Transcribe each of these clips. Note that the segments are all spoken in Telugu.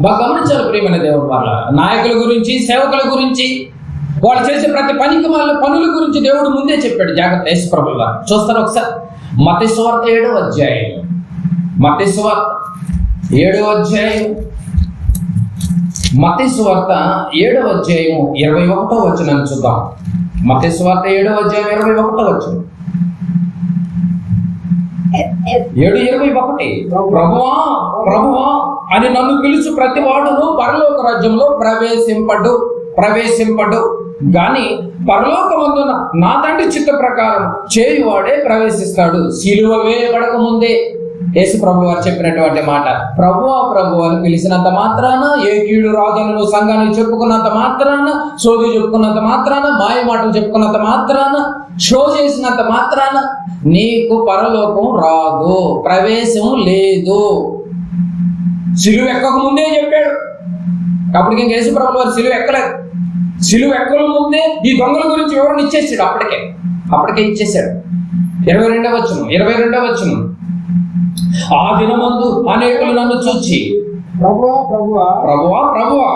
బాగా గమనించాలి ప్రియమైన దేవుని వాళ్ళ. నాయకుల గురించి, సేవకుల గురించి, వాళ్ళు చేసే ప్రతి పనికి వాళ్ళ పనుల గురించి దేవుడు ముందే చెప్పాడు. జాగ్రత్త. యేసు ప్రభువు వారు చూస్తారు ఒకసారి. మత్తయి సువార్త 7వ అధ్యాయం. మత్తయి సువార్త 7వ అధ్యాయం. మత్తయి సువార్త 7వ అధ్యాయం 21వ వచనాన్ని చూద్దాం. మత్తయి సువార్త 7వ అధ్యాయం 21వ వచనం. 7:21. ప్రభువా ప్రభువా అని నన్ను పిలుచు ప్రతి వాడును పరలోక రాజ్యంలో ప్రవేశింపడు గాని పరలోకమందున నా తండ్రి చిత్త ప్రకారం చేయువాడే ప్రవేశిస్తాడు. సిలువ వేయబడక ముందే యేసు ప్రభు వారు చెప్పినటువంటి మాట. ప్రభువా ప్రభు అని పిలిచినంత మాత్రాన, ఏ కీడు రాజును సంఘానికి చెప్పుకున్నంత మాత్రాన, సోది చెప్పుకున్నంత మాత్రాన, మాయ మాటలు చెప్పుకున్నంత మాత్రాన, షో చేసినంత మాత్రాన నీకు పరలోకం రాదు, ప్రవేశం లేదు. సిలువ ఎక్కక ముందే చెప్పాడు. అప్పటికి ఇంక యేసు ప్రభు వారు సిలువ ఎక్కలేదు. సిలువ ఎక్కల ముందే ఈ దొంగల గురించి వివరణ ఇచ్చేసాడు. అప్పటికే ఇచ్చేసాడు. 22వ వచనం. ఆ దినమందు అనేకులు నన్ను చూచి ప్రభువా ప్రభువా ప్రభువా ప్రభువా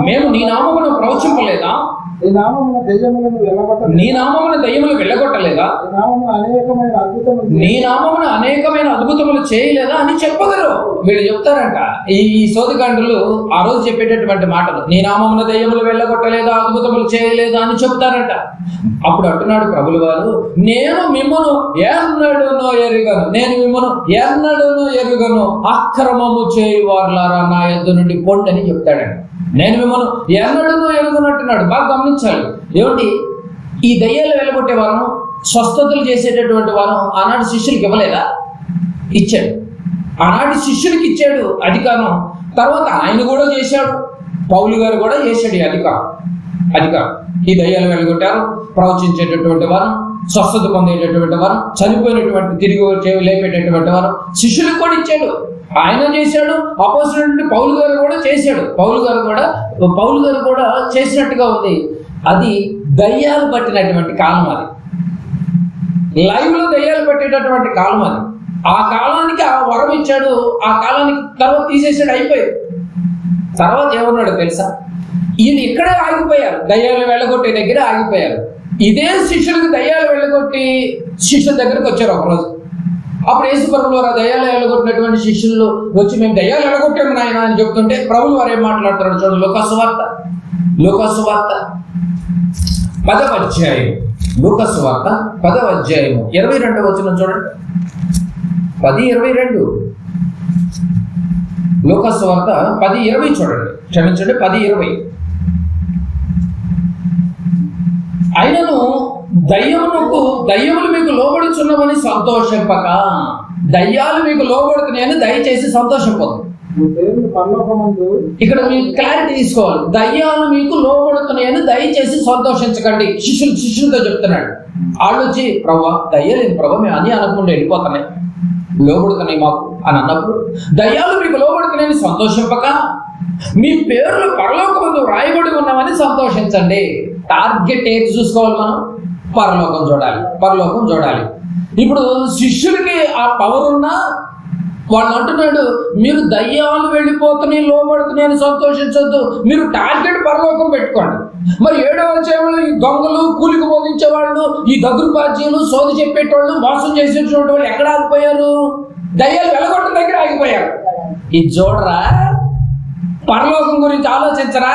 మేము నీ నామమును ప్రవచింపలేదా? నీ నామమున దయ్యములు వెళ్ళగొట్టలేదా? నీ నామమున అనేకమైన అద్భుతములు చేయలేదా అని చెప్పగలరు. వీళ్ళు చెప్తారంట, ఈ సోదిగాండ్రులు ఆ రోజు చెప్పేటటువంటి మాటలు. నీ నామమున దయ్యములు వెళ్ళగొట్టలేదా, అద్భుతములు చేయలేదా అని చెప్తారంట. అప్పుడు అంటున్నాడు ప్రభులు వారు, నేను మిమ్మను ఎన్నడూనో ఎరుగను, అక్రమము చేయువారులారా నా యొద్ద నుండి పొండి అని చెప్తాడంట. నేను మిమ్మల్ని ఎన్నడూ ఎరుగునట్టున్నాడు. బాగా గమనించాలి. ఏమిటి? ఈ దయ్యాలు వెళ్ళగొట్టే వారం, స్వస్థతలు చేసేటటువంటి వారం ఆనాటి శిష్యులకి ఇవ్వలేదా? ఇచ్చాడు. ఆనాటి శిష్యులకి ఇచ్చాడు అధికారం. తర్వాత ఆయన కూడా చేశాడు. పౌలు గారు కూడా చేశాడు ఈ అధికారం. ఈ దయ్యాలు వెళ్ళగొట్టారు, ప్రవచించేటటువంటి వారం, స్వస్థత పొందేటటువంటి వారం, చనిపోయినటువంటి తిరిగి లేపేటటువంటి వారం శిష్యులకు కూడా ఇచ్చాడు. ఆయన చేశాడు. అపోస్తలుడైన పౌలు గారు కూడా చేశాడు. పౌలు గారు కూడా చేసినట్టుగా ఉంది. అది దయ్యాలు పట్టినటువంటి కాలం. అది లైవ్లో దయ్యాలు పట్టేటటువంటి కాలం. అది ఆ కాలానికి ఆ వరం ఇచ్చాడు. ఆ కాలానికి తర్వాత తీసేసాడు, అయిపోయాడు. తర్వాత ఏమన్నాడు తెలుసా? ఈయన ఇక్కడే ఆగిపోయారు, దయ్యాలు వెళ్ళగొట్టే దగ్గర ఆగిపోయారు. ఇదే శిష్యులకు దయ్యాలు వెళ్ళగొట్టి శిష్యుల దగ్గరకు వచ్చారు ఒకరోజు. అప్పుడు యేసు ప్రభువు వారు దయ్యాలు వెళ్ళగొట్టినటువంటి శిష్యులు వచ్చి, మేము దయ్యాలు వెళ్ళగొట్టాము నాయన అని చెప్తుంటే ప్రభువు వారు ఏం మాట్లాడుతున్నాడు చూడండి. లూకాసు వార్త 10వ అధ్యాయం. లూకాసు వార్త 10వ అధ్యాయం 22వ వచనం చూడండి. 10:22. లూకాసు వార్త 10:20 చూడండి. క్షమించండి, 10:20. అయినను దయ్యములు మీకు లోబడుచున్నామని సంతోషింపక, దయ్యాలు మీకు లోబడుతున్నాయని దయచేసి సంతోషింపదు. ఇక్కడ మీరు క్లారిటీ తీసుకోవాలి. దయ్యాలు మీకు లోబడుతున్నాయని దయచేసి సంతోషించకండి. శిష్యులతో చెప్తున్నాడు. వాళ్ళు వచ్చి, ప్రభువా దయ్యాలేదు ప్రభు, మేము అని అనకుండా వెళ్ళిపోతున్నాయి, లోబడుతున్నాయి మాకు అని అన్నప్పుడు, దయ్యాలు మీకు లోబడుతున్నాయని సంతోషింపక మీ పేర్లు పరలోకమందు రాయబడి ఉన్నామని సంతోషించండి. టార్గెట్ ఏది చూసుకోవాలి మనం? పరలోకం చూడాలి. ఇప్పుడు శిష్యులకి ఆ పవర్ ఉన్నా వాళ్ళు అంటున్నాడు, మీరు దయ్యాలు వెళ్ళిపోతున్నాయి, లోబడుతున్నాయి అని సంతోషించొద్దు, మీరు టార్గెట్ పరలోకం పెట్టుకోండి. మరి 7వ అధ్యాయంలో ఈ దొంగలు, కూలికి బోధించేవాళ్ళు, ఈ దగ్గర బాధ్యులు, సోది చెప్పేటోళ్ళు, మోసం చేసేటువంటి వాళ్ళు ఎక్కడ ఆగిపోయారు? దయ్యాలు వెళ్ళగొట్టిన దగ్గర ఆగిపోయారు. ఇది చూడరా, పరలోకం గురించి ఆలోచించరా?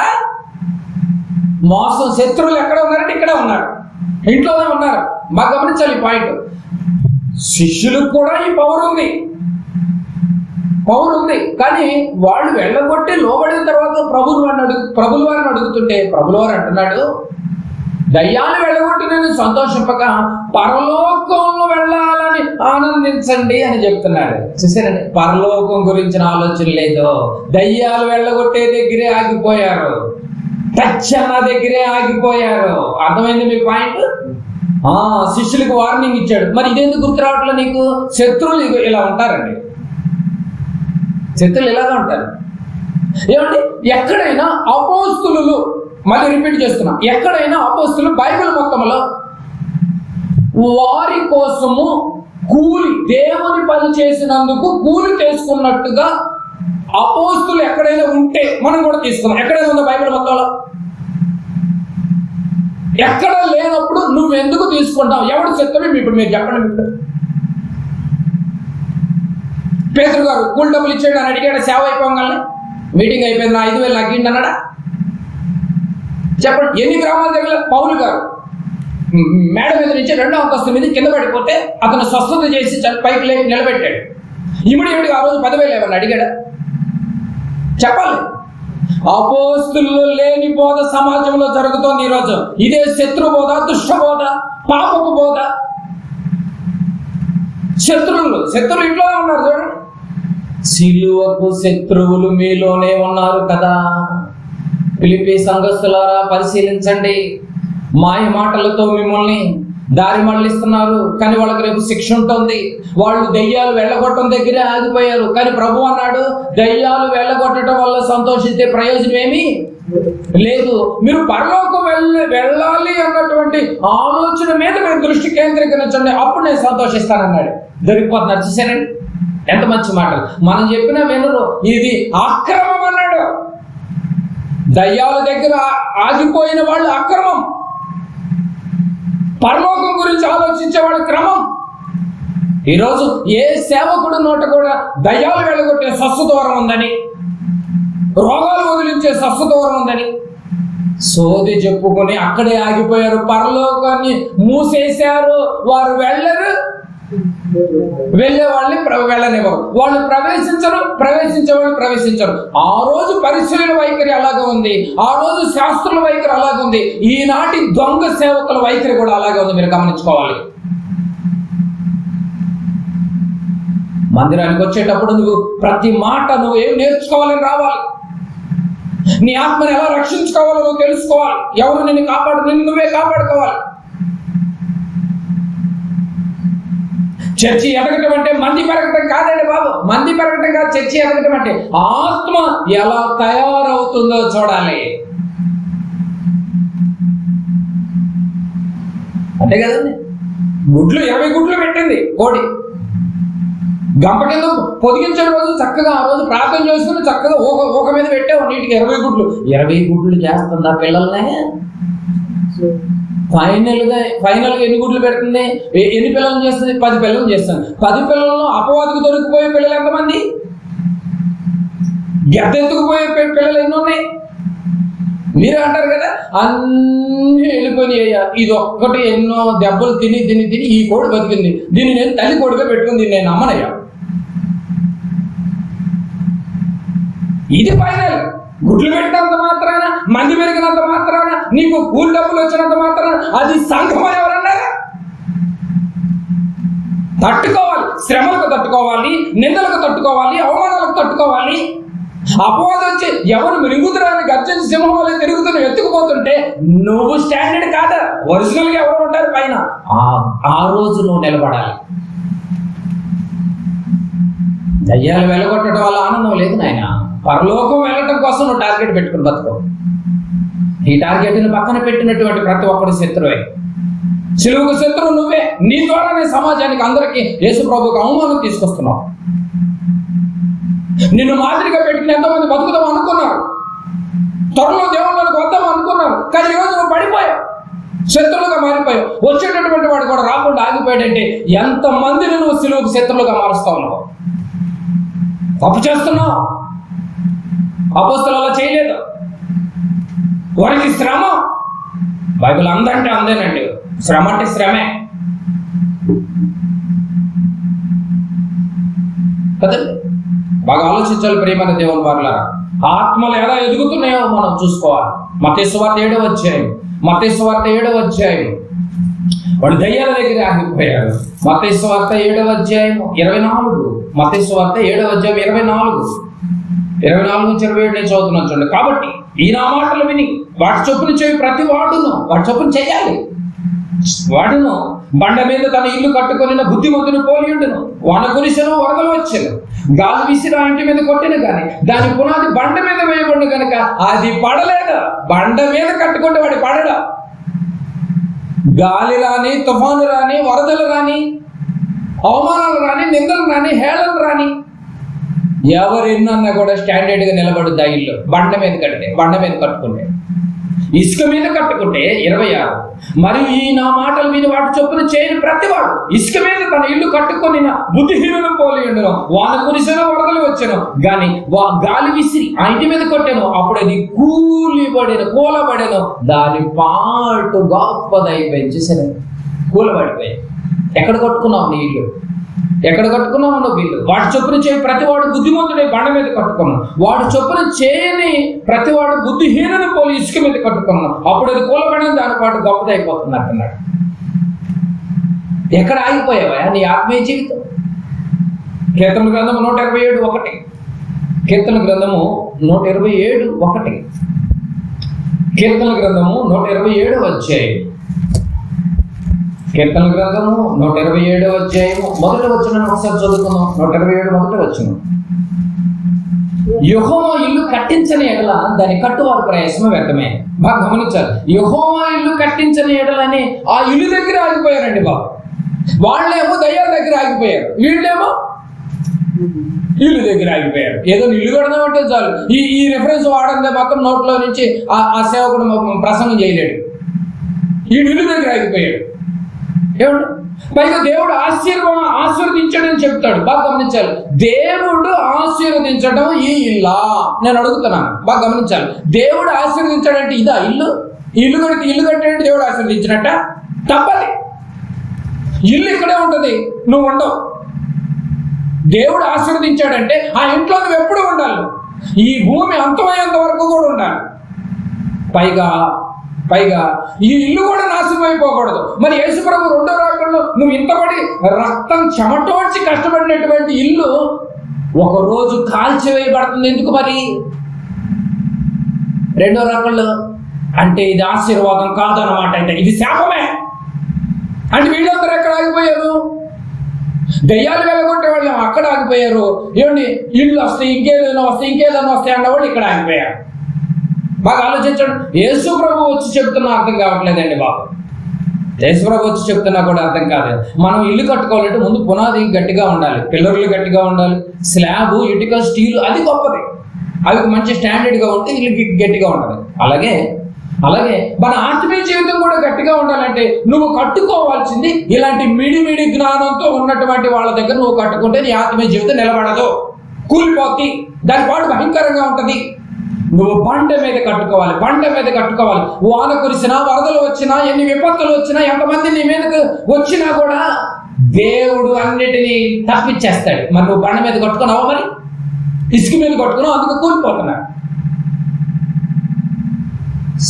మోసం శత్రువులు ఎక్కడ ఉన్నారంటే ఇక్కడే ఉన్నారు, ఇంట్లోనే ఉన్నారు. బాగా గమనించాలి ఈ పాయింట్. శిష్యులకు కూడా ఈ పవర్ ఉంది, కానీ వాళ్ళు వెళ్ళగొట్టి లోబడిన తర్వాత ప్రభులు వారిని అడుగుతుంటే ప్రభులు వారు అంటున్నాడు, దయ్యాన్ని వెళ్ళగొట్టి నేను సంతోషింపక పరలోకంలో వెళ్ళాలని ఆనందించండి అని చెప్తున్నాడు. చూసారండి, పరలోకం గురించిన ఆలోచన లేదు. దయ్యాలు వెళ్ళగొట్టే దగ్గరే ఆగిపోయారు, టచ్ అన్న దగ్గరే ఆగిపోయారు. అర్థమైంది మీ పాయింట్? శిష్యులకు వార్నింగ్ ఇచ్చాడు. మరి ఇదేందుకు గుర్తు రావట్లే నీకు? శత్రువులు ఇలా ఉంటారండి, శత్రువులు ఇలాగా ఉంటారు. ఏమండి, ఎక్కడైనా అపోస్తులు, మళ్ళీ రిపీట్ చేస్తున్నా, ఎక్కడైనా అపోస్తులు బైబిల్ మొత్తంలో వారి కోసము కూలి, దేవుని పని చేసినందుకు కూలి చేసుకున్నట్టుగా అపోస్తులు ఎక్కడైనా ఉంటే మనం కూడా తీసుకుందాం. ఎక్కడైనా ఉందా బైబిల్ మొత్తంలో? ఎక్కడ లేనప్పుడు నువ్వు ఎందుకు తీసుకుంటావు? ఎవడు చెప్తావు? ఇప్పుడు మీరు చెప్పండి. ఇప్పుడు పేతురు గారు కూల్ డబ్బులు ఇచ్చాడు అని అడిగాడు సేవ అయిపోగానే. మీటింగ్ అయిపోయింది, నా 5,000 నాకు ఇండి అన్నాడా? చెప్పండి. ఎన్ని గ్రామాల దగ్గర పౌలు గారు మేడ మీద నుంచి 2వ అంతస్తు మీద కింద పడిపోతే అతను స్వస్థత చేసి పైకి లేపి నిలబెట్టాడు. ఇమిడియట్గా ఆ రోజు 10,000 ఏమన్నా అడిగాడా? చెప్పాలి. అపోస్తులు లేని బోధ సమాజంలో జరుగుతోంది ఈరోజు. ఇదే శత్రు బోధ, దుష్ట బోధ, పాపపు బోధ. శత్రువులు ఇంట్లోనే ఉన్నారు చూడండి. సిలువకు శత్రువులు మీలోనే ఉన్నారు కదా. ఫిలిప్పీ సంఘస్థులారా పరిశీలించండి. మాయ మాటలతో మిమ్మల్ని దారి మళ్ళిస్తున్నారు, కానీ వాళ్ళకి రేపు శిక్ష ఉంటుంది. వాళ్ళు దెయ్యాలు వెళ్ళగొట్టడం దగ్గరే ఆగిపోయారు, కానీ ప్రభు అన్నాడు దెయ్యాలు వెళ్ళగొట్టడం వల్ల సంతోషిస్తే ప్రయోజనం ఏమీ లేదు. మీరు పరలోకం వెళ్ళాలి అన్నటువంటి ఆలోచన మీద మీరు దృష్టి కేంద్రీకరించండి, అప్పుడు నేను సంతోషిస్తానన్నాడు. దొరికిపోతున్నారు. చూసారండి ఎంత మంచి మాటలు. మనం చెప్పిన వినరు. ఇది అక్రమం అన్నాడు. దయ్యాల దగ్గర ఆగిపోయిన వాళ్ళు అక్రమం. పరలోకం గురించి ఆలోచించే వాళ్ళ క్రమం. ఈరోజు ఏ సేవకుడు నోట కూడా దయ్యాలు వెళ్ళగొట్టే స్వస్థదూరం ఉందని, రోగాలు వదిలించే స్వస్థదూరం ఉందని సోది చెప్పుకొని అక్కడే ఆగిపోయారు. పరలోకాన్ని మూసేశారు. వారు వెళ్ళరు, వెళ్ళే వాళ్ళని వెళ్ళనివ్వరు. వాళ్ళు ప్రవేశించే వాళ్ళు ప్రవేశించరు. ఆ రోజు పరిశీలన వైఖరి అలాగే ఉంది, ఆ రోజు శాస్త్రుల వైఖరి అలాగే ఉంది. ఈనాటి దొంగ సేవకుల వైఖరి కూడా అలాగే ఉంది. మీరు గమనించుకోవాలి. మందిరానికి వచ్చేటప్పుడు నువ్వు ప్రతి మాట నువ్వు ఏం నేర్చుకోవాలని రావాలి. నీ ఆత్మని ఎలా రక్షించుకోవాలో నువ్వు తెలుసుకోవాలి. ఎవరు నిన్ను నిన్ను నువ్వే కాపాడుకోవాలి. చర్చి ఎదగటం అంటే మంది పెరగటం కాదండి బాబు. మంది పెరగటం కాదు చర్చి ఎదగటం అంటే. ఆత్మ ఎలా తయారవుతుందో చూడాలి. అంతే కదండి. 20 గుడ్లు పెట్టింది కోడి. గంప కింద పొదిగించే రోజు చక్కగా ఆ రోజు ప్రార్థన చేసుకుని చక్కగా ఒక మీద పెట్టావు నీటికి 20 గుడ్లు. 20 గుడ్లు చేస్తుందా పిల్లల్నే? ఫైనల్ గా ఎన్ని గుడ్లు పెడుతుంది? ఎన్ని పిల్లలు చేస్తుంది? 10 పిల్లలు చేస్తుంది. 10 పిల్లల్లో అపవాదికి దొరికిపోయే పిల్లలు ఎంతమంది? గద్దెత్తుకుపోయే పిల్లలు ఎన్ని ఉన్నాయి? మీరే అంటారు కదా అన్ని వెళ్ళిపోయినాయ్యా. ఇది ఒక్కటి ఎన్నో దెబ్బలు తిని ఈ కోడి బతికింది, దీన్ని నేను తల్లి కోడిగా పెట్టుకుంది, నేను నమ్మనయ్యా. ఇది ఫైనల్. గుడ్లు పెట్టినంత మాత్రాన, మంది పెరిగినంత మాత్రాన, నీకు కూలి డబ్బులు వచ్చినంత మాత్రాన అది సంఘం అని ఎవరన్నారా? తట్టుకోవాలి. శ్రమలకు తట్టుకోవాలి, నిందలకు తట్టుకోవాలి, అవమానాలకు తట్టుకోవాలి. అపవాదం వచ్చి ఎవరు మిరుగుతురాని గర్జన సింహం వల్ల తిరుగుతున్న ఎత్తుకుపోతుంటే నువ్వు స్టాండర్డ్ కాదా? ఒరిజినల్ గా ఎవరు ఉంటారు పైన? ఆ రోజు నువ్వు నిలబడాలి. దయ్యాలు వెళ్ళగొట్టడం వల్ల ఆనందం లేదు నాయన. పరలోకం వెళ్ళటం కోసం నువ్వు టార్గెట్ పెట్టుకుని బతుకో. ఈ టార్గెట్ని పక్కన పెట్టినటువంటి ప్రతి ఒక్కరు శత్రువే. సిలువకు శత్రువు నువ్వే. నీ ద్వారానే సమాజానికి అందరికీ యేసు ప్రభువుకు అవమానం తీసుకొస్తున్నావు. నిన్ను మాదిరిగా పెట్టుకుని ఎంతోమంది బతుకుతాం అనుకున్నారు, త్వరలో దేవుళ్ళకి వద్దాం అనుకున్నారు, కానీ ఈరోజు నువ్వు పడిపోయావు, శత్రువులుగా మారిపోయావు. వచ్చేటటువంటి వాడు కూడా రాకుండా ఆగిపోయాడంటే ఎంతమందిని నువ్వు సిలువకు శత్రువులుగా మారుస్తా ఉన్నావు. తప్పు చేస్తున్నావు. అపోస్తలు అలా చేయలేదు. వారికి శ్రమ, బైబిల్ అందంటే అందేనండి. శ్రమ అంటే శ్రమే కదండి. బాగా ఆలోచించాలి ప్రియమైన దేవుని వారులారా. ఆత్మలు ఎలా ఎదుగుతున్నాయో మనం చూసుకోవాలి. మత్తయి సువార్త 7వ అధ్యాయం వాళ్ళు దయ్యాల దగ్గర ఆగిపోయారు. మత్తయి సువార్త 7వ అధ్యాయం 24. మత్తయి సువార్త 7వ అధ్యాయం 24-27 నేను చదువుతున్నాను చూడండి. కాబట్టి ఈ నా మాటలు విని వాటి చొప్పున చేయి ప్రతి వాడును వాటి చొప్పున చేయాలి. వాడును బండ మీద తన ఇల్లు కట్టుకొని బుద్ధిమంతుని పోలియుండును. వాన కురిసెను, వరదలు వచ్చెను, గాలి విసిరి ఆ ఇంటి మీద కొట్టిన కానీ దాని పునాది బండ మీద వేయబడిన కనుక అది పడలేదు. బండ మీద కట్టుకుంటే వాడి పడడా. గాలి రాని, తుఫాను రాని, వరదలు రాని, అవమానాలు రాని, నిందలు రాని, హేళనలు రాని, ఎవరెన్నన్నా కూడా స్టాండర్డ్గా నిలబడుద్ది ఆ ఇల్లు. బండ మీద కట్టుకుంటే, ఇసుక మీద కట్టుకుంటే 26. మరియు ఈ నా మాటల మీద వాటి చొప్పున చేయని ప్రతివాడు ఇసుక మీద తన ఇల్లు కట్టుకొని బుద్ధిహీనులు పోలి ఉండను. వాన కురిసిన వరదలు వచ్చాను కానీ గాలి విసిరి ఆ ఇంటి మీద కొట్టాను, అప్పుడు అది కూలబడెను, దాని పాటు గొప్పదైపోయింది. చూసారా, కూలబడిపోయాయి. ఎక్కడ కట్టుకున్నావు నీ ఇల్లు? ఎక్కడ కట్టుకున్నావు నువ్వు ఇల్లు? వాటి చొప్పున చేయి ప్రతివాడు బుద్ధిమంతుడే బండ మీద కట్టుకున్నాను, వాడు చొప్పున చేయని ప్రతివాడు బుద్ధిహీనుని పోలి ఇసుక మీద కట్టుకున్నాను, అప్పుడు అది కూలబడిన దాని పాటు గొప్పదైపోతుంది అంటున్నాడు. ఎక్కడ ఆగిపోయావా నీ ఆత్మీయ జీవితం? కీర్తన గ్రంథము 127:1. కీర్తన గ్రంథము 127:1. కీర్తన గ్రంథము 127 అధ్యాయం. కీర్తన గ్రంథము 127 అధ్యాయము మొదటి వచనం ఒకసారి చదువుకుందాం. 127 మొదటి వచనం. యెహోవా ఇల్లు కట్టించని ఎడల దాని కట్టువారి ప్రయాసము వ్యర్థమే. బాగా గమనించాలి. యెహోవా ఇల్లు కట్టించని ఎడలని ఆ ఇల్లు దగ్గర ఆగిపోయారండి బాబు. వాళ్ళేమో దయ్యాల దగ్గర ఆగిపోయారు, వీళ్ళేమో ఇల్లు దగ్గర ఆగిపోయారు. ఏదో ఇల్లు కడదామంటే చాలు, ఈ రిఫరెన్స్ వాడందే మాత్రం నోట్లో నుంచి ఆ సేవకుడు ప్రసంగం చేయలేడు. ఈ ఇల్లు దగ్గర ఆగిపోయాడు. ఏమండి, పైగా దేవుడు ఆశీర్వదించడని చెప్తాడు. బాగా గమనించాలి. దేవుడు ఆశీర్వదించడం ఈ ఇల్లా? నేను అడుగుతున్నాను, బాగా గమనించాలి. దేవుడు ఆశీర్వదించాడంటే ఇదా ఇల్లు? ఇల్లు కట్టే దేవుడు ఆశీర్వదించినట్ట? తప్పది. ఇల్లు ఇక్కడే ఉంటుంది, నువ్వు ఉండవు. దేవుడు ఆశీర్వదించాడంటే ఆ ఇంట్లో నువ్వు ఎప్పుడు ఉండాలి. ఈ భూమి అంతమయ్యేంత వరకు కూడా ఉండాలి. పైగా ఈ ఇల్లు కూడా నాశనం అయిపోకూడదు. మరి యేసుప్రభు 2వ రాకడలో నువ్వు ఇంతబడి రక్తం చెమటోడ్చి కష్టపడినటువంటి ఇల్లు ఒకరోజు కాల్చివేయబడుతుంది. ఎందుకు మరి 2వ రాకడలో? అంటే ఇది ఆశీర్వాదం కాదన్నమాట. అంటే ఇది శాపమే. అంటే వీళ్ళందరూ ఎక్కడ ఆగిపోయారు? దయ్యాలు వెళ్ళగొట్టే వాళ్ళు అక్కడ ఆగిపోయారు. ఏమండి, ఇల్లు వస్తే ఇంకేదైనా వస్తాయి అన్నవాళ్ళు ఇక్కడ ఆగిపోయారు. బాగా ఆలోచించండి. యేసు ప్రభు వచ్చి చెప్తున్నా అర్థం కావట్లేదండి బాబు. యేసు ప్రభు వచ్చి చెప్తున్నా కూడా అర్థం కాలేదు. మనం ఇల్లు కట్టుకోవాలంటే ముందు పునాది గట్టిగా ఉండాలి, పిల్లర్లు గట్టిగా ఉండాలి, స్లాబ్, ఇటుక, స్టీల్ అది గొప్పది. అవి మంచి స్టాండర్డ్గా ఉంటే ఇల్లు గట్టిగా ఉండాలి. అలాగే మన ఆత్మీయ జీవితం కూడా గట్టిగా ఉండాలంటే నువ్వు కట్టుకోవాల్సింది ఇలాంటి మిడి జ్ఞానంతో ఉన్నటువంటి వాళ్ళ దగ్గర నువ్వు కట్టుకుంటే నీ ఆత్మీయ జీవితం నిలబడదు, కూలిపోద్ది, దాని పాటు భయంకరంగా ఉంటుంది. నువ్వు బండ మీద కట్టుకోవాలి. వాన కురిసినా, వరదలు వచ్చినా, ఎన్ని విపత్తులు వచ్చినా, ఎంతమంది నీ మీదకు వచ్చినా కూడా దేవుడు అన్నిటినీ తప్పించేస్తాడు. మరి నువ్వు బండ మీద కట్టుకున్నావా? మరి ఇసుక మీద కట్టుకున్నావు, అందుకు కూలిపోతున్నాడు.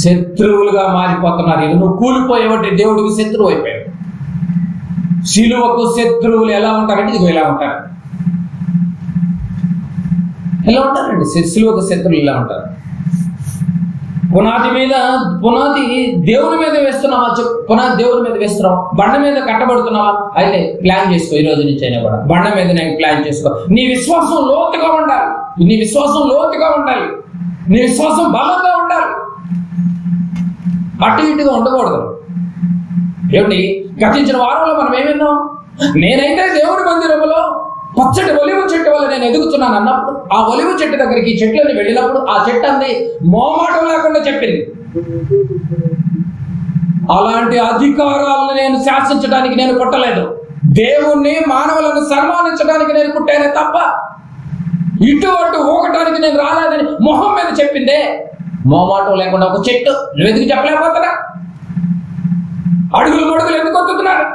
శత్రువులుగా మారిపోతున్నారు. ఇది నువ్వు కూలిపోయేవంటే దేవుడికి శత్రువు అయిపోయాడు. శిలువకు శత్రువులు ఎలా ఉంటారంటే ఇదిగో ఇలా ఉంటారు. ఎలా ఉంటారండి శిలువకు శత్రువులు? ఇలా ఉంటారు. పునాది దేవుని మీద వేస్తున్నావా? పునాది దేవుని మీద వేస్తున్నావా? బండ మీద కట్టబడుతున్నావా? అయితే ప్లాన్ చేసుకో. ఈ రోజు నుంచి అయినా కూడా బండ మీద నేను ప్లాన్ చేసుకో. నీ విశ్వాసం లోతుగా ఉండాలి. నీ విశ్వాసం బలంగా ఉండాలి. అటు ఇటుగా ఉండకూడదు. ఏమిటి, గతించిన వారంలో మనం ఏమిన్నాం? నేనైతే దేవుడి మందిరంలో పచ్చటి ఒలివ చెట్టు వల్ల నేను ఎదుగుతున్నాను అన్నప్పుడు, ఆ ఒలివ చెట్టు దగ్గరికి ఈ చెట్లని వెళ్ళినప్పుడు ఆ చెట్టు అంది మోమాటం లేకుండా చెప్పింది. అలాంటి అధికారాలను నేను శాసించడానికి నేను పుట్టలేదు. దేవుణ్ణి, మానవులను సన్మానించడానికి నేను పుట్టానే తప్ప ఇటువంటి ఊగటానికి నేను రాలేదని మొహం మీద చెప్పిందే. మోమాటం లేకుండా ఒక చెట్టు నువ్వు ఎందుకు చెప్పలేకపోతున్నా? అడుగులు ఎందుకు వస్తున్నారు?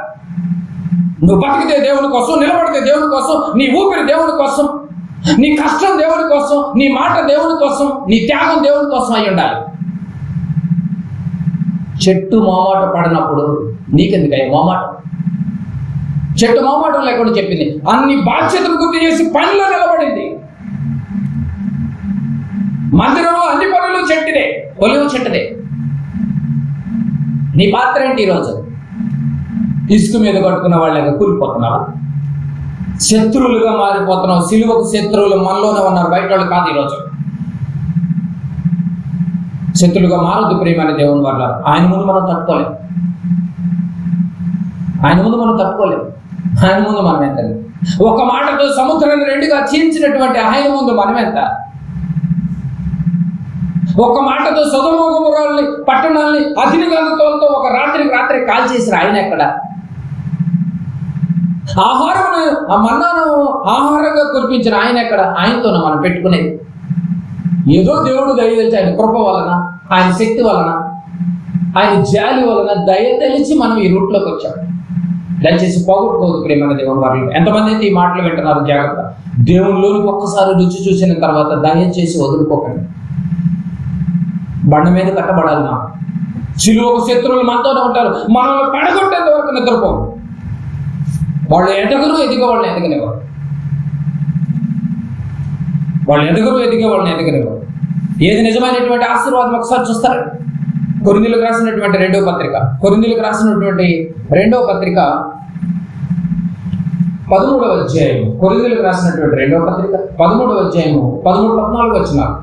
నువ్వు బతికితే దేవుని కోసం, నిలబడితే దేవుని కోసం, నీ ఊపిరి దేవుని కోసం, నీ కష్టం దేవుని కోసం, నీ మాట దేవుని కోసం, నీ త్యాగం దేవుని కోసం అయి ఉండాలి. చెట్టు మోమాట పడినప్పుడు నీకెందుకయ్యా మోమాటం? చెట్టు మోమాటం లేకుండా చెప్పింది. అన్ని బాధ్యతలు గుర్తు చేసి పనిలో నిలబడింది. మందిరంలో అన్ని పనులు చెట్టుదే, ఒలివ చెట్టుదే. నీ పాత్ర ఏంటి ఈరోజు? ఇసుక మీద కట్టుకున్న వాళ్ళగా కూలిపోతున్నావా? శత్రువులుగా మారిపోతున్నావు. సిలువకు శత్రువులు మనలోనే ఉన్నారు, బయట వాళ్ళు కాదు. ఈరోజు శత్రువులుగా మారొద్దు ప్రియమైన దేవుని వల్ల. ఆయన ముందు మనం తట్టుకోలేం. ఆయన ముందు మనం ఏంటండి? ఒక మాటతో సముద్రాన్ని రెండుగా చీల్చినటువంటి ఆయన ముందు మనమెంత? ఒక మాటతో సొదొమ గొమొర్రాల్ని పట్టణాల్ని అగ్నిగంధకాలతో ఒక రాత్రికి రాత్రి కాల్చేసిన ఆయన ఎక్కడ? ఆహారమును మన్నాను ఆహారంగా కురిపించిన ఆయన ఎక్కడ? ఆయనతోనే మనం పెట్టుకునేది. ఏదో దేవుడు దయ తెలిసి ఆయన కృప వలన, ఆయన శక్తి వలన, ఆయన జాలి వలన దయ తెలిసి మనం ఈ రూట్లోకి వచ్చాం. దయచేసి పోగొట్టుకోదు ప్రేమ దేవుని వారిలో. ఎంతమంది అయితే ఈ మాటలు వింటున్నారు? జాగ్రత్త. దేవునిలోనికి ఒక్కసారి రుచి చూసిన తర్వాత దయచేసి వదులుకోకండి. బండ మీద కట్టబడాలి. మనం సిలువకు శత్రువులు మనతోనే ఉంటారు. మనల్ని పడగొట్టేంత వరకు నిద్రపోరు. వాళ్ళు ఎదగరు, ఎదిగే వాళ్ళని ఎదగనివ్వరు. వాళ్ళు ఎదగరు, ఎదిగే వాళ్ళని ఎదగనివ్వరు. ఏది నిజమైనటువంటి ఆశీర్వాదం ఒకసారి చూస్తారు. కొరింథీయులకు రాసినటువంటి రెండవ పత్రిక 13వ అధ్యాయం. కొరింథీయులకు రాసినటువంటి రెండవ పత్రిక 13వ అధ్యాయము 13-14 వచనాలు.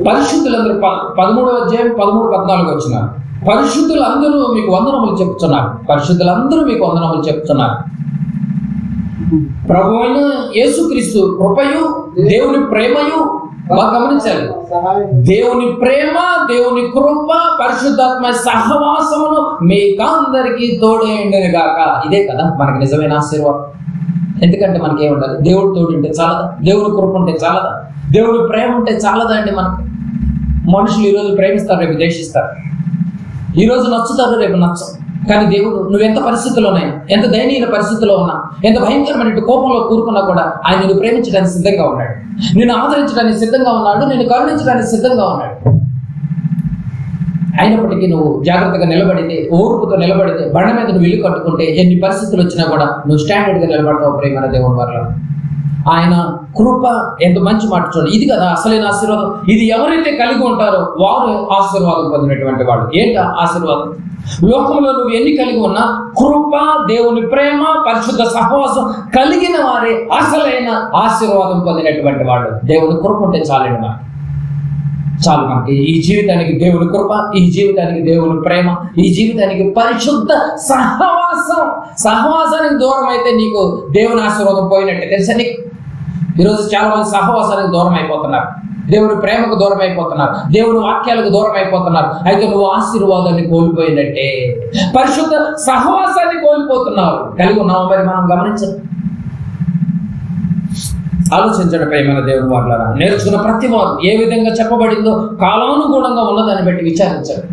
పరిశుద్ధులందరూ 13వ అధ్యాయం 13-14 వచనాలు. పరిశుద్ధులందరూ మీకు వందనములు చెప్తున్నారు. పరిశుద్ధులందరూ మీకు వందనములు చెప్తున్నారు. ప్రభువైన యేసుక్రీస్తు కృపయు దేవుని ప్రేమయు బాగా గమనించాలి. దేవుని ప్రేమ, దేవుని కృప, పరిశుద్ధాత్మ సహవాసమును మీకందరికీ తోడేయండి గాక. ఇదే కదా మనకి నిజమైన ఆశీర్వాదం. ఎందుకంటే మనకి ఏముండాలి? దేవుడు తోడుంటే చాలదా? దేవుని కృప ఉంటే చాలదా? దేవుని ప్రేమ ఉంటే చాలదా అండి మనకి? మనుషులు ఈరోజు ప్రేమిస్తారు, రేపు ద్వేషిస్తారు. ఈరోజు నచ్చుతారు, రేపు నచ్చం. కానీ దేవుడు నువ్వెంత పరిస్థితుల్లోనే, ఎంత దయనీయ పరిస్థితుల్లో ఉన్నా, ఎంత భయంకరమైన కోపంలో కూరుకున్నా కూడా ఆయన నిన్ను ప్రేమించడానికి సిద్ధంగా ఉన్నాడు. నిన్ను ఆదరించడానికి సిద్ధంగా ఉన్నాడు. నిన్ను కరుణించడానికి సిద్ధంగా ఉన్నాడు. అయినప్పటికీ నువ్వు జాగ్రత్తగా నిలబడితే, ఓర్పుతో నిలబడితే, బండ మీద నువ్వు ఇల్లు కట్టుకుంటే, ఎన్ని పరిస్థితులు వచ్చినా కూడా నువ్వు స్టాండర్డ్గా నిలబడతావు ప్రేమ దేవుని వల్ల. ఆయన కృప ఎంత మంచి మాట చూడండి. ఇది కదా అసలైన ఆశీర్వాదం. ఇది ఎవరైతే కలిగి ఉంటారో వారు ఆశీర్వాదం పొందినటువంటి వాళ్ళు. ఏంటి ఆశీర్వాదం? లోకంలో నువ్వు ఎన్ని కలిగి ఉన్నా కృప, దేవుని ప్రేమ, పరిశుద్ధ సహవాసం కలిగిన వారే అసలైన ఆశీర్వాదం పొందినటువంటి వాళ్ళు. దేవుని కృప ఉంటే చాలండి మనకి. చాలు మనకి ఈ జీవితానికి దేవుని కృప, ఈ జీవితానికి దేవుని ప్రేమ, ఈ జీవితానికి పరిశుద్ధ సహవాసం. సహవాసానికి దూరం అయితే నీకు దేవుని ఆశీర్వాదం పోయినట్టే తెలుసా నీకు? ఈరోజు చాలా మంది సహవాసానికి దూరం అయిపోతున్నారు, దేవుని ప్రేమకు దూరం అయిపోతున్నారు, దేవుని వాక్యాలకు దూరం అయిపోతున్నారు. అయితే నువ్వు ఆశీర్వాదాన్ని కోల్పోయినట్టే, పరిశుద్ధ సహవాసాన్ని కోల్పోతున్నావు. కలిగి ఉన్నావు మరి మనం గమనించండి, ఆలోచించండి ప్రేమైన దేవుని వారులారా. నేర్చుకున్న ప్రతి వారు ఏ విధంగా చెప్పబడిందో కాలానుగుణంగా ఉన్నదాన్ని బట్టి విచారించండి,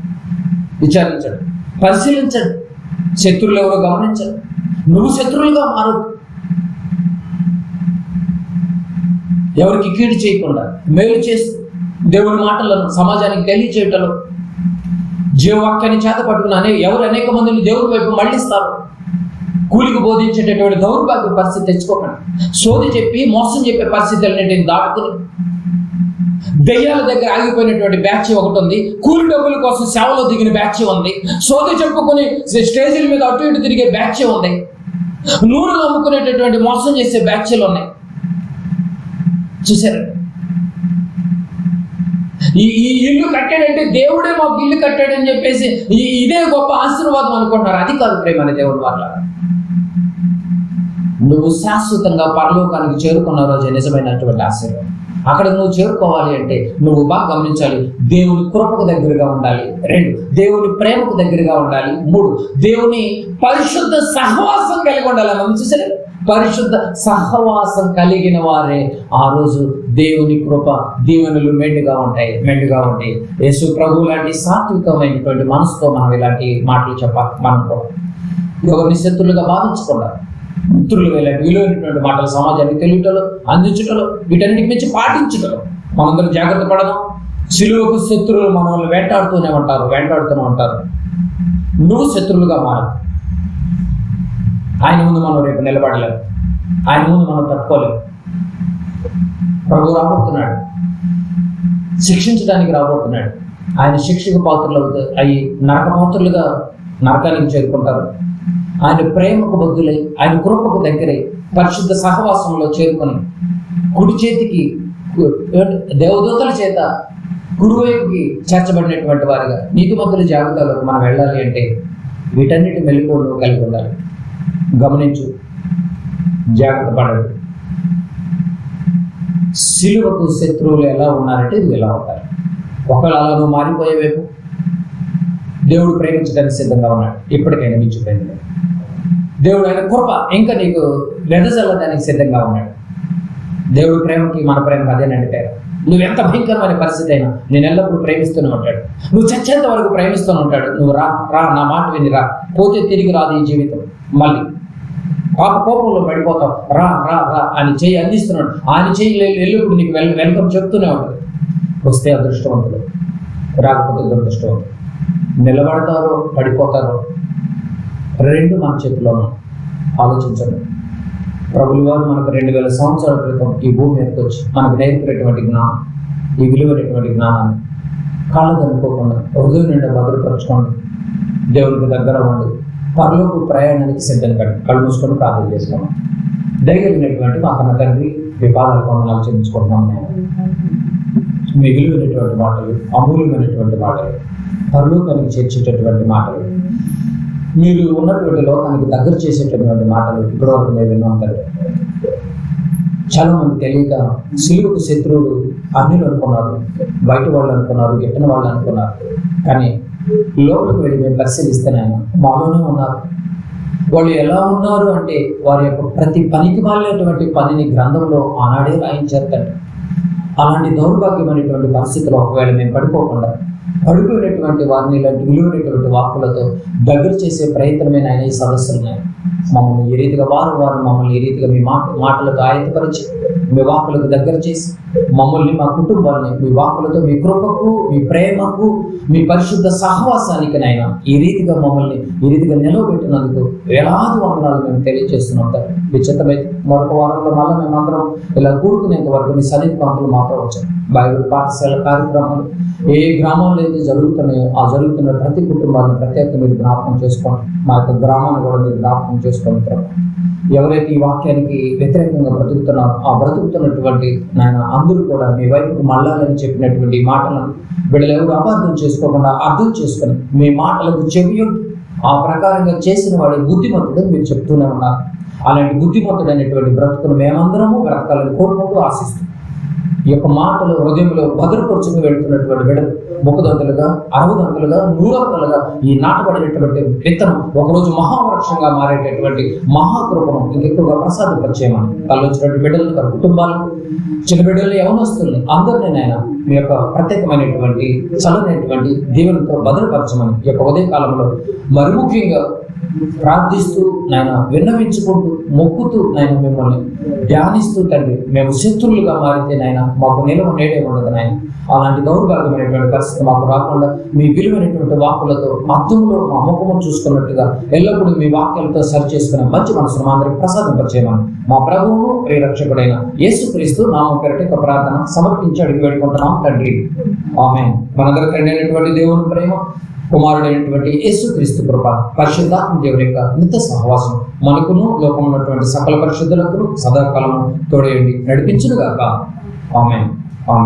పరిశీలించండి. శత్రువులు ఎవరో గమనించండి. నువ్వు శత్రువులుగా మారదు. ఎవరికి కీడు చేయకుండా మేలు చేస్తూ దేవుని మాటలను సమాజానికి తెలియచేయటంలో జీవవాక్యాన్ని చేత పట్టుకుని ఎవరు అనేక మందిని దేవుని వైపు మళ్ళిస్తారు. కూలికి బోధించేటటువంటి దౌర్భాగ్య పరిస్థితి తెచ్చుకోకండి. సోది చెప్పి మోసం చెప్పే పరిస్థితులన్నింటిని దాటుకుని దెయ్యాల దగ్గర ఆగిపోయినటువంటి బ్యాచ్ ఒకటి ఉంది. కూలి డబ్బుల కోసం సేవలో దిగిన బ్యాచ్ ఉంది. సోది చెప్పుకుని స్టేజీల మీద అటు ఇటు తిరిగే బ్యాచ్ ఉంది. నూనెలు అమ్ముకునేటటువంటి మోసం చేసే బ్యాచ్లు ఉన్నాయి. చూసారు? ఈ ఇల్లు కట్టాడంటే దేవుడే మాకు ఇల్లు కట్టాడని చెప్పేసి ఇదే గొప్ప ఆశీర్వాదం అనుకుంటున్నారు. అది కాదు ప్రేమ దేవుని వల్ల. నువ్వు శాశ్వతంగా పరలోకానికి చేరుకున్న రోజు నిజమైనటువంటి ఆశీర్వాదం. అక్కడ నువ్వు చేరుకోవాలి అంటే నువ్వు బాగా గమనించాలి. దేవుని కృపకు దగ్గరగా ఉండాలి. 2, దేవుని ప్రేమకు దగ్గరగా ఉండాలి. 3, దేవుని పరిశుద్ధ సహవాసం కలిగి ఉండాలి. మనం చూసారు, పరిశుద్ధ సహవాసం కలిగిన వారే ఆ రోజు దేవుని కృప దీవెనలు మెండుగా ఉంటాయి. యేసు ప్రభు లాంటి సాత్వికమైనటువంటి మనసుతో మనం ఇలాంటి మాటలు చెప్పాలి. మనం కూడా ఎవరిని శత్రులుగా భావించకుండా మిత్రులు ఇలాంటి విలువైనటువంటి మాటలు సమాజానికి తెలియటలో, అందించటలో, వీటన్నిటికి మించి పాటించటలో మనందరూ జాగ్రత్త పడదాం. సిలువకు శత్రువులు మనల్ని వెంటాడుతూనే ఉంటారు. నువ్వు శత్రువులుగా మారదు. ఆయన ముందు మనం రేపు నిలబడలేము. ఆయన ముందు మనం తట్టుకోలేము. ప్రభు రాబోతున్నాడు, శిక్షించడానికి రాబోతున్నాడు. ఆయన శిక్షకు పాత్రలు అయ్యి నరక పాత్రలుగా నరకానికి చేరుకుంటారు. ఆయన ప్రేమకు బద్దులై, ఆయన కృపకు దగ్గరై, పరిశుద్ధ సహవాసంలో చేరుకొని కుడి చేతికి దేవదూతల చేత కుడివైపుకి చేర్చబడినటువంటి వారిగా నీతిమంతుల జాబితాలోకి మనం వెళ్ళాలి అంటే వీటన్నిటి మెలకువలు కలిగి ఉండాలి. గమనించు, జాగ్రత్త పడండి. సిలువకు శత్రువులు ఎలా ఉన్నారంటే ఇది ఎలా ఉంటారు. ఒకవేళ అలా నువ్వు మారిపోయే వైపు దేవుడు ప్రేమించడానికి సిద్ధంగా ఉన్నాడు. ఇప్పటికైనా మించిపోయింది. దేవుడు ఆయన కృప ఇంకా నీకు వెదజల్లడానికి సిద్ధంగా ఉన్నాడు. దేవుడు ప్రేమకి మన ప్రేమకి అదేనండి పేరు. నువ్వు ఎంత భయంకరమైన పరిస్థితి అయినా నేను ఎల్లప్పుడూ ప్రేమిస్తూనే ఉంటాడు. నువ్వు చచ్చేంత వరకు ప్రేమిస్తూనే ఉంటాడు. నువ్వు రా రా నా మాట విని రా, పోతే తిరిగి రాదు ఈ జీవితం. మళ్ళీ కోపంలో పడిపోతావు, రా రా రా అని చెయ్యి అందిస్తున్నాడు. ఆయన చెయ్యి ఎల్లప్పుడు నీకు వెల్కమ్ చెప్తూనే ఉంటుంది. వస్తే అదృష్టవంతులు, రాకపోతే దురదృష్టవంతులు. నిలబడతారో పడిపోతారో రెండు మన చేతిలో ఆలోచించండి. ప్రభులు వారు మనకు 2000 సంవత్సరాల క్రితం ఈ భూమి మీదకి వచ్చి మనకు నేర్పినటువంటి జ్ఞానం, ఈ విలువైనటువంటి జ్ఞానాన్ని కాళ్ళకు అనుకోకుండా హృదయం నిండా భద్రపరచుకోండి. దేవునికి దగ్గర ఉండి పరలోక ప్రయాణానికి సిద్ధం కండి. కళ్ళు మూసుకొని ప్రార్థన చేసుకున్నాం. దయగలిగినటువంటి మా కన్న తండ్రి, మీ పాదాల కొండలు చెల్లించుకుంటున్నాం. నేను మీ విలువైనటువంటి మాటలు, అమూల్యమైనటువంటి మాటలు, పరలోకానికి చేర్చేటటువంటి మాటలు, మీరు ఉన్నటువంటి లోకానికి దగ్గర చేసేటటువంటి మాటలు ఇప్పటివరకు మేము విన్నాం తండ్రి. చాలా మంది తెలియక సిలువకు శత్రువులు అన్యులు అనుకున్నారు, బయట వాళ్ళు అనుకున్నారు, గిట్టిన వాళ్ళు అనుకున్నారు. కానీ లోపలికి వెళ్ళి మేము పరిశీలిస్తేనైనా మాలోనే ఉన్నారు. వాళ్ళు ఎలా ఉన్నారు అంటే వారి యొక్క ప్రతి పనికి మాలినటువంటి పనిని గ్రంథంలో ఆనాడే రాయించారు తండ్రి. అలాంటి దౌర్భాగ్యమైనటువంటి పరిస్థితులు ఒకవేళ మేము పడిపోయినటువంటి వారిని ఇలాంటి విలువైనటువంటి వాక్కులతో దగ్గర చేసే ప్రయత్నమైన ఆయన ఈ సదస్సులున్నాయి. మమ్మల్ని ఈ రీతిగా వారు మమ్మల్ని ఈ రీతిగా మీ మాటలకు ఆయతపరిచి మీ వాక్కులకు దగ్గర చేసి మమ్మల్ని, మా కుటుంబాన్ని మీ వాక్కులతో, మీ కృపకు, మీ ప్రేమకు, మీ పరిశుద్ధ సహవాసానికి నాయన ఈ రీతిగా మమ్మల్ని ఈ రీతిగా నిలవబెట్టినందుకు వేలాది వందనాలు మేము తెలియజేస్తున్నాం. మీ చిత్తమైతే మరొక వారంలో మళ్ళీ మేమందరం ఇలా కూడుకునేంత వరకు మీ సన్నిధి పంపులు మాతో వచ్చాయి. బైబిల్ పాఠశాల కార్యక్రమాలు ఏ గ్రామంలో అయితే జరుగుతున్నాయో ఆ జరుగుతున్న ప్రతి కుటుంబాలను ప్రత్యేకంగా మీరు జ్ఞాపకం చేసుకోండి. మా యొక్క గ్రామాన్ని కూడా మీరు జ్ఞాపకం చేసుకోండి ప్రభు. ఎవరైతే ఈ వాక్యానికి వ్యతిరేకంగా బ్రతుకుతున్నారో ఆ బ్రతుకుతున్నటువంటి నాయన అందరూ కూడా మీ వైపుకు మళ్ళాలని చెప్పినటువంటి మాటలను వీళ్ళు ఎవరు అపార్థం చేసుకోకుండా అర్థం చేసుకొని మీ మాటలకు చెవియొగ్గి ఆ ప్రకారంగా చేసిన వాడి బుద్ధిమంతుడు మీరు చెప్తూనే ఉన్నారు. అలాంటి బుద్ధిమంతుడైనటువంటి బ్రతుకును మేమందరము బ్రతకాలని కోరుకుంటూ ఆశిస్తున్నాం. ఈ యొక్క మాటలు హృదయంలో భద్రపరుచుకు వెళ్తున్నటువంటి బిడ్డలు 30 60 100 ఈ నాటబడినటువంటి విత్తనం ఒకరోజు మహావృక్షంగా మారేటటువంటి మహాకృపను ఇంకెక్కువగా ప్రసాదింపచేయమని కళ్ళొచ్చినటువంటి బిడ్డలు, వారి కుటుంబాలను, చిన్న బిడ్డల్ని, యవనస్తుల్ని అందరినీ నాయన మీ యొక్క ప్రత్యేకమైనటువంటి చల్లనటువంటి దీవెనతో భద్రపరచమని ఈ యొక్క ఉదయకాలంలో మరి ముఖ్యంగా ప్రార్థిస్తూ నాయన విన్నవించుకుంటూ మొక్కుతూ నాయన మిమ్మల్ని ధ్యానిస్తూ తండ్రి మేము శత్రువులుగా మారితే నాయన మాకు నిలవ నేడే ఉండదు నాయన. అలాంటి దౌర్భాగ్యమైనటువంటి పరిస్థితి మాకు రాకుండా మీ విలువైనటువంటి వాక్కులతో అర్థంలో మా ముఖము చూసుకున్నట్టుగా ఎల్లప్పుడూ మీ వాక్యాలతో సరి చేసుకునే మంచి మనసును మా అందరికి ప్రసాదింపచేయమని మా ప్రభువును ప్రియరక్షకుడైన యేసుక్రీస్తు నామం పేరిట ఒక ప్రార్థన సమర్పించి అడిగి వేడుకుంటున్నాం తండ్రి. ఆమేన్. మనందరి తండ్రి అయినటువంటి దేవుని ప్రేమ, కుమారుడైనటువంటి యేసుక్రీస్తు కృప, పరిశుద్ధాత్మ దేవుని యొక్క నిత్య సహవాసం మనకును లోకంలో ఉన్నటువంటి సకల పరిశుద్ధులకు సదాకాలము తోడేయండి నడిపించునుగాక. ఆమేన్. ఆమేన్.